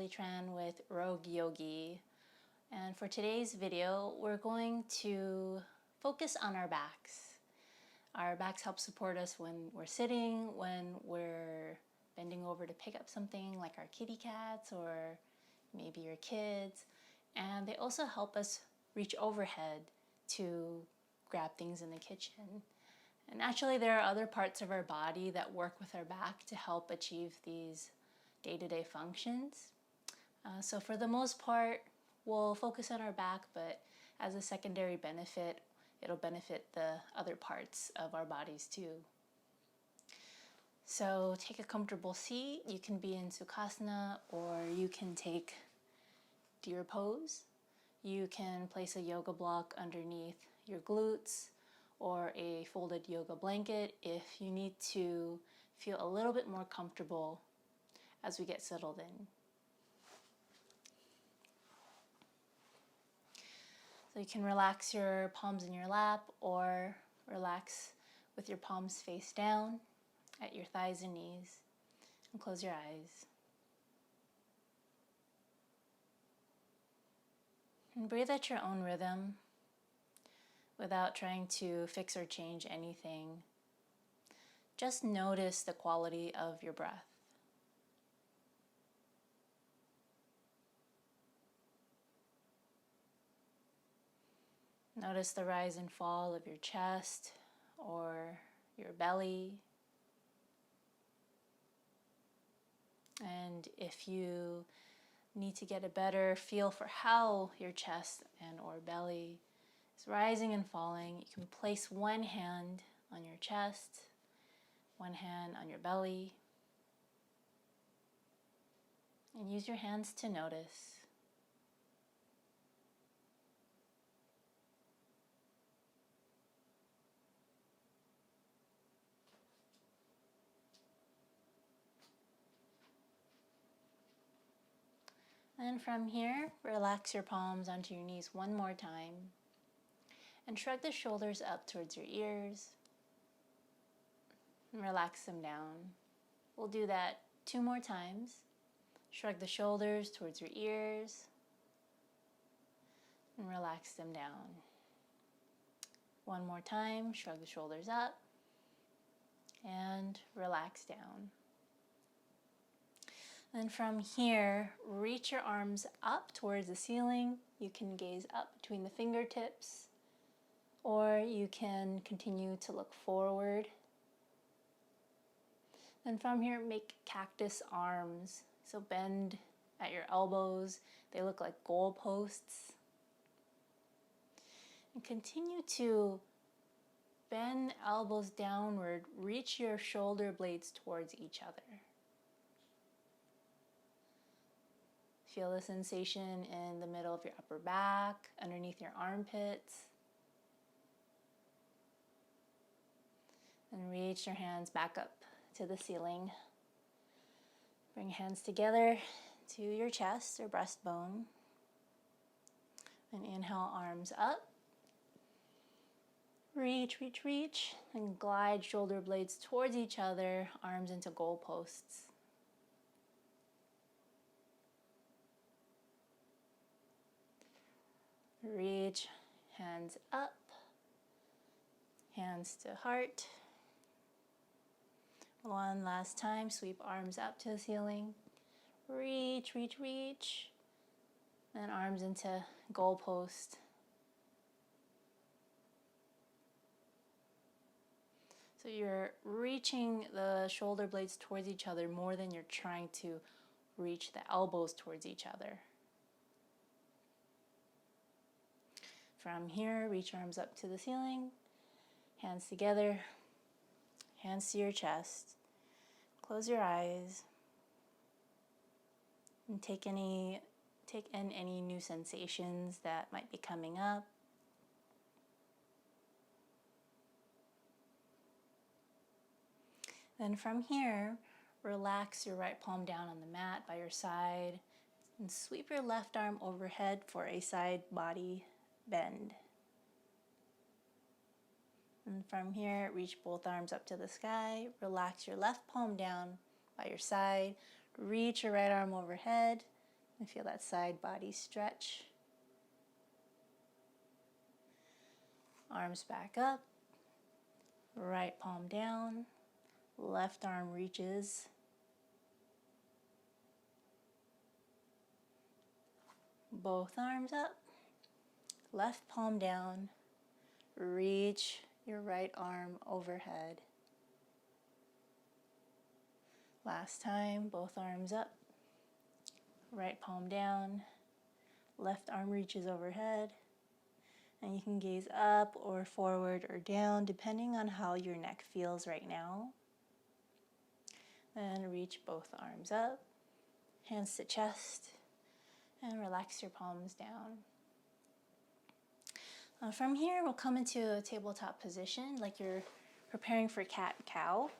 Natalie Tran with Rogue Yogi, and for today's video we're going to focus on our backs. Our backs help support us when we're sitting, when we're bending over to pick up something like our kitty cats or maybe your kids, and they also help us reach overhead to grab things in the kitchen. And actually there are other parts of our body that work with our back to help achieve these day-to-day functions. So for the most part, we'll focus on our back, but as a secondary benefit, it'll benefit the other parts of our bodies too. So take a comfortable seat. You can be in sukhasana, or you can take deer pose. You can place a yoga block underneath your glutes or a folded yoga blanket if you need to feel a little bit more comfortable as we get settled in. So you can relax your palms in your lap or relax with your palms face down at your thighs and knees, and close your eyes. And breathe at your own rhythm without trying to fix or change anything. Just notice the quality of your breath. Notice the rise and fall of your chest or your belly. And if you need to get a better feel for how your chest and or belly is rising and falling, you can place one hand on your chest, one hand on your belly, and use your hands to notice. And from here, relax your palms onto your knees one more time and shrug the shoulders up towards your ears and relax them down. We'll do that 2 more times. Shrug the shoulders towards your ears and relax them down. 1 more time, shrug the shoulders up and relax down. And from here, reach your arms up towards the ceiling. You can gaze up between the fingertips, or you can continue to look forward. And from here, make cactus arms. So bend at your elbows. They look like goal posts. And continue to bend elbows downward. Reach your shoulder blades towards each other. Feel the sensation in the middle of your upper back, underneath your armpits. And reach your hands back up to the ceiling. Bring hands together to your chest or breastbone. And inhale, arms up. Reach, reach, reach. And glide shoulder blades towards each other, arms into goal posts. Reach, hands up, hands to heart. One last time, sweep arms up to the ceiling. Reach, reach, reach. Then arms into goal post. So you're reaching the shoulder blades towards each other more than you're trying to reach the elbows towards each other. From here, reach arms up to the ceiling, hands together, hands to your chest. Close your eyes and take in any new sensations that might be coming up. Then from here, relax your right palm down on the mat by your side and sweep your left arm overhead for a side body bend. And from here, reach both arms up to the sky. Relax your left palm down by your side. Reach your right arm overhead And feel that side body stretch. Arms back up, right palm down, left arm reaches. Both arms up, left palm down, reach your right arm overhead. Last time, both arms up, right palm down, left arm reaches overhead. And you can gaze up or forward or down depending on how your neck feels right now. And reach both arms up, hands to chest, and relax your palms down. From here, we'll come into a tabletop position like you're preparing for cat-cow.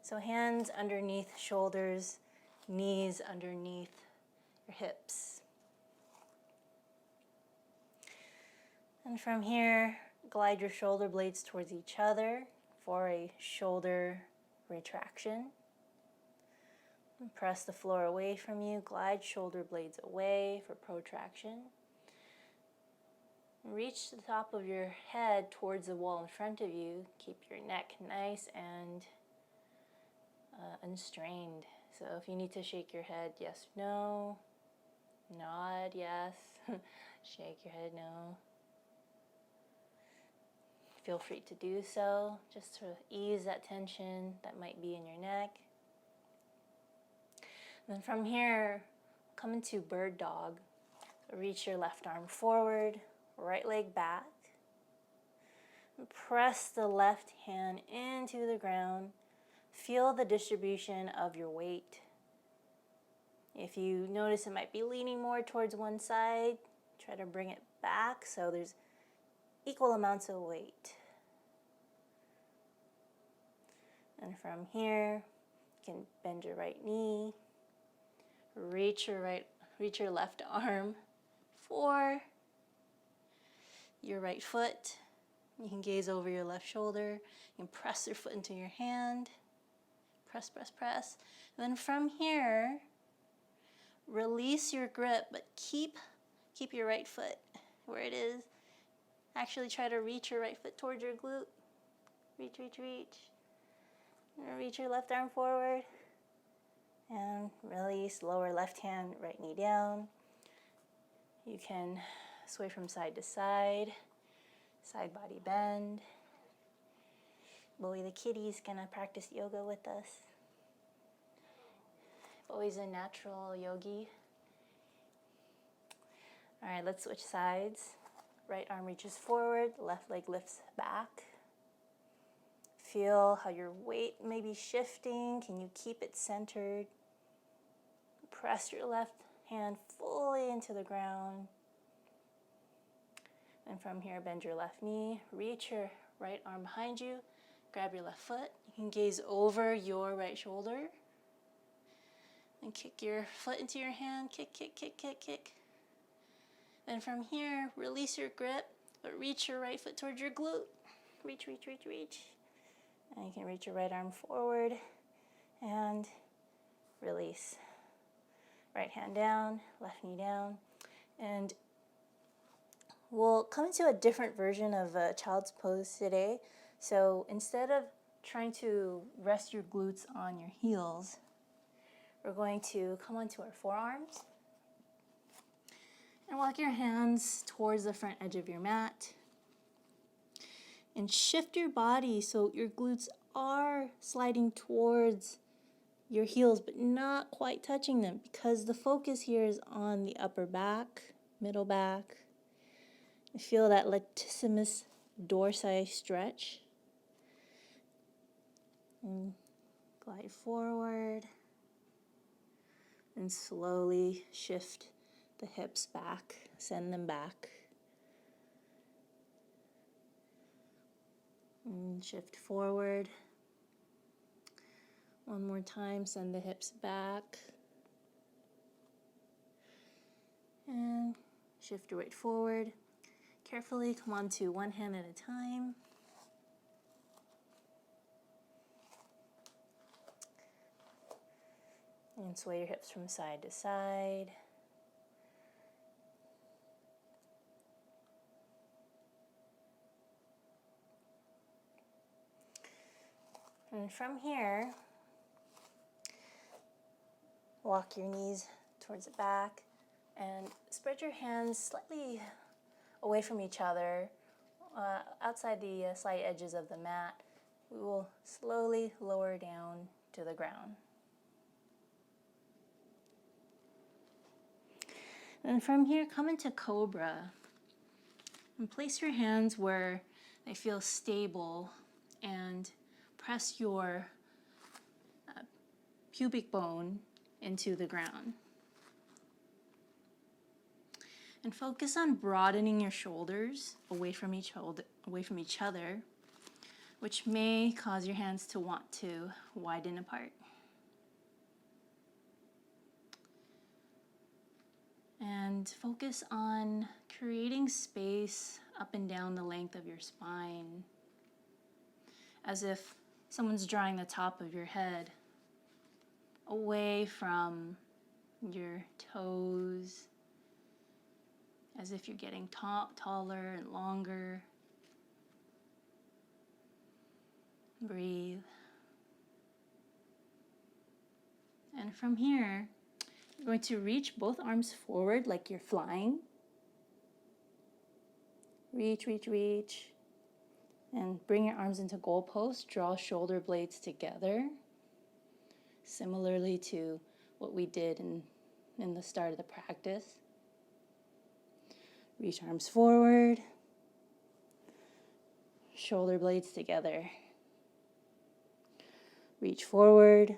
So hands underneath shoulders, knees underneath your hips. And from here, glide your shoulder blades towards each other for a shoulder retraction. And press the floor away from you, glide shoulder blades away for protraction. Reach the top of your head towards the wall in front of you. Keep your neck nice and unstrained. So if you need to shake your head, yes, no. Nod, yes. Shake your head, no. Feel free to do so, just to ease that tension that might be in your neck. And then from here, come into bird dog. So reach your left arm forward, right leg back. And press the left hand into the ground. Feel the distribution of your weight. If you notice it might be leaning more towards one side, try to bring it back so there's equal amounts of weight. And from here, you can bend your right knee, reach your left arm for your right foot. You can gaze over your left shoulder. You can press your foot into your hand. Press, press, press. And then from here, release your grip, but keep your right foot where it is. Actually try to reach your right foot towards your glute. Reach, reach, reach. And reach your left arm forward. And release, lower left hand, right knee down. You can sway from side to side. Side body bend. Bowie the kitty's gonna practice yoga with us. Always a natural yogi. All right, let's switch sides. Right arm reaches forward, left leg lifts back. Feel how your weight may be shifting. Can you keep it centered? Press your left hand fully into the ground. And from here, bend your left knee. Reach your right arm behind you. Grab your left foot. You can gaze over your right shoulder. And kick your foot into your hand. Kick, kick, kick, kick, kick. Then from here, release your grip, but reach your right foot towards your glute. Reach, reach, reach, reach. And you can reach your right arm forward and release. Right hand down, left knee down. And we'll come into a different version of child's pose today. So instead of trying to rest your glutes on your heels, we're going to come onto our forearms and walk your hands towards the front edge of your mat. And shift your body so your glutes are sliding towards your heels, but not quite touching them, because the focus here is on the upper back, middle back. You feel that latissmus dorsi stretch. And glide forward. And slowly shift the hips back, send them back. And shift forward. One more time, send the hips back. And shift your weight forward. Carefully come onto one hand at a time. And sway your hips from side to side. And from here, walk your knees towards the back and spread your hands slightly away from each other, outside the slight edges of the mat. We will slowly lower down to the ground. And from here, come into cobra and place your hands where they feel stable and press your pubic bone into the ground. And focus on broadening your shoulders away from each other, which may cause your hands to want to widen apart. And focus on creating space up and down the length of your spine, as if someone's drawing the top of your head away from your toes, as if you're getting taller and longer. Breathe. And from here, you're going to reach both arms forward like you're flying. Reach, reach, reach. And bring your arms into goalposts. Draw shoulder blades together, similarly to what we did in the start of the practice. Reach arms forward. Shoulder blades together. Reach forward.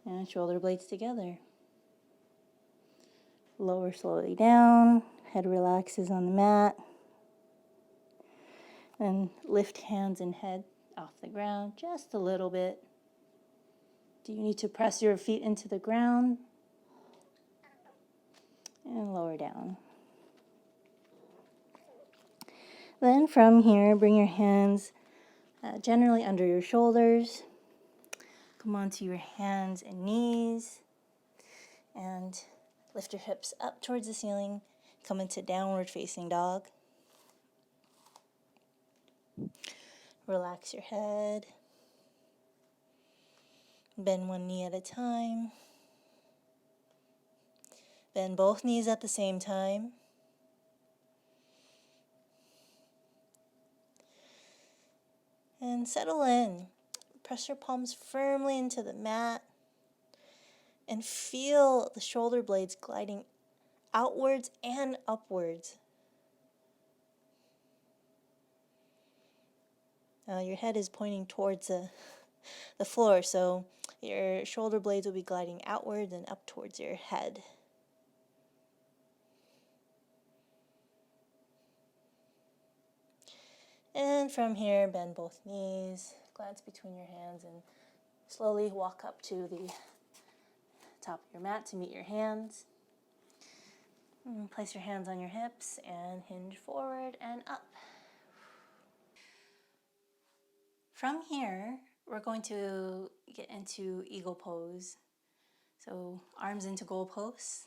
And shoulder blades together. Lower slowly down. Head relaxes on the mat. And lift hands and head off the ground just a little bit. Do you need to press your feet into the ground? And lower down. Then from here, bring your hands generally under your shoulders. Come onto your hands and knees. And lift your hips up towards the ceiling. Come into downward facing dog. Relax your head. Bend one knee at a time. Bend both knees at the same time. And settle in. Press your palms firmly into the mat. And feel the shoulder blades gliding outwards and upwards. Now your head is pointing towards the floor, so your shoulder blades will be gliding outwards and up towards your head. And from here, bend both knees, glance between your hands, and slowly walk up to the top of your mat to meet your hands. And place your hands on your hips and hinge forward and up. From here, we're going to get into eagle pose. So arms into goal posts,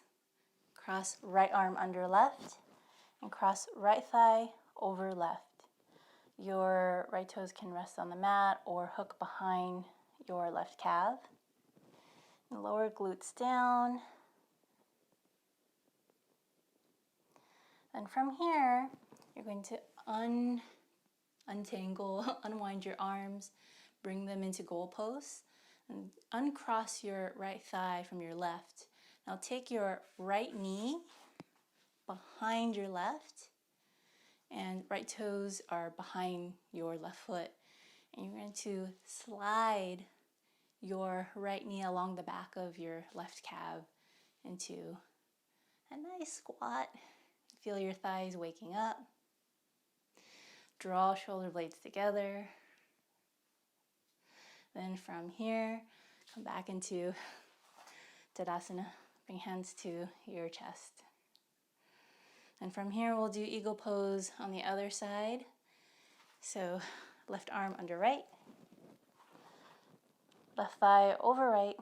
cross right arm under left, and cross right thigh over left. Your right toes can rest on the mat or hook behind your left calf. And lower glutes down. And from here, you're going to unwind your arms, bring them into goal posts, and uncross your right thigh from your left. Now take your right knee behind your left, and right toes are behind your left foot. And you're going to slide your right knee along the back of your left calf into a nice squat. Feel your thighs waking up. Draw shoulder blades together. Then from here, come back into Tadasana. Bring hands to your chest. And from here, we'll do eagle pose on the other side. So left arm under right, left thigh over right,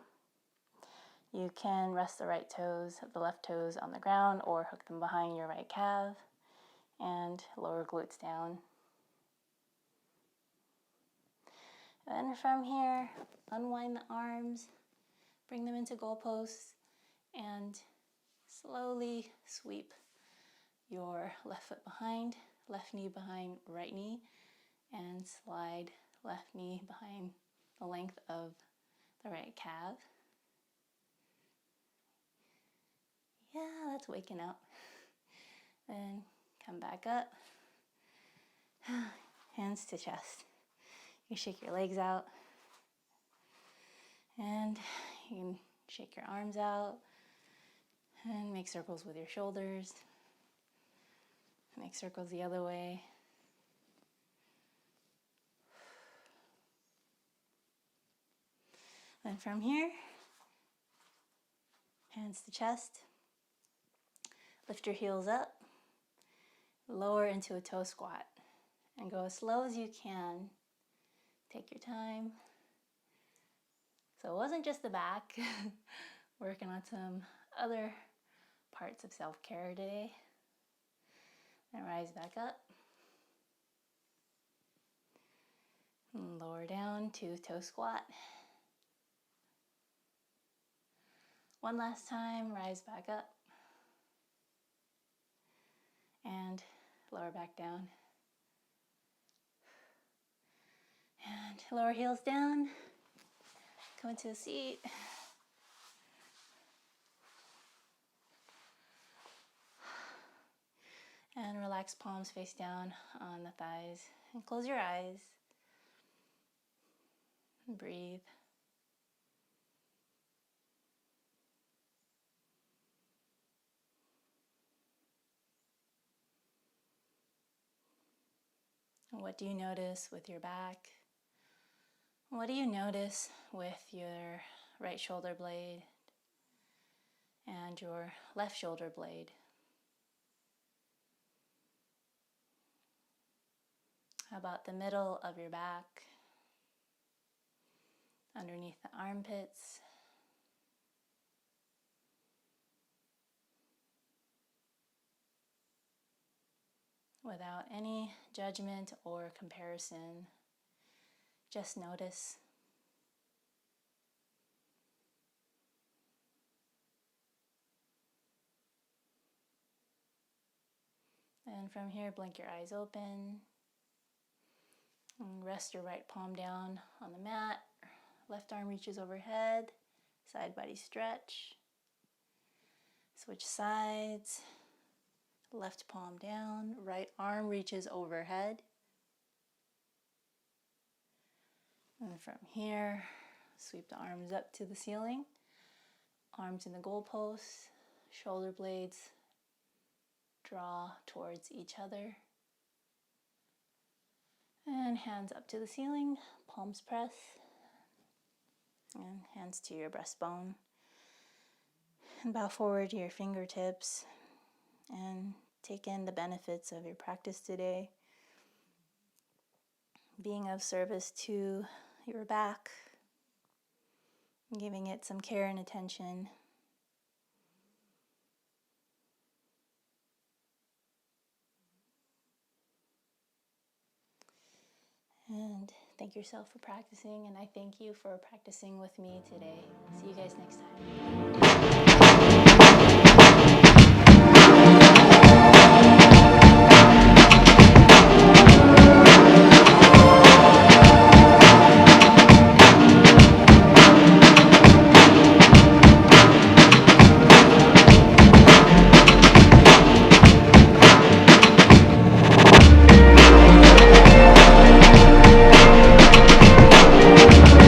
You can rest the left toes on the ground, or hook them behind your right calf and lower glutes down. And from here, unwind the arms, bring them into goalposts, and slowly sweep your left foot behind, left knee behind right knee, and slide left knee behind the length of the right calf. Yeah, that's waking up. Then come back up, hands to chest. You shake your legs out, and you can shake your arms out and make circles with your shoulders. Make circles the other way. Then from here, hands to chest. Lift your heels up, lower into a toe squat, and go as slow as you can. Take your time. So it wasn't just the back, working on some other parts of self-care today. And rise back up. And lower down to toe squat. One last time, rise back up. And lower back down. And lower heels down. Come into a seat. And relax, palms face down on the thighs. And close your eyes. And breathe. And what do you notice with your back? What do you notice with your right shoulder blade and your left shoulder blade? How about the middle of your back, underneath the armpits? Without any judgment or comparison, just notice. And from here, blink your eyes open. And rest your right palm down on the mat. Left arm reaches overhead. Side body stretch. Switch sides. Left palm down. Right arm reaches overhead. And from here, sweep the arms up to the ceiling. Arms in the goalposts. Shoulder blades draw towards each other. And hands up to the ceiling, palms press, and hands to your breastbone. And bow forward to your fingertips and take in the benefits of your practice today. Being of service to your back, giving it some care and attention. And thank yourself for practicing, and I thank you for practicing with me today. See you guys next time.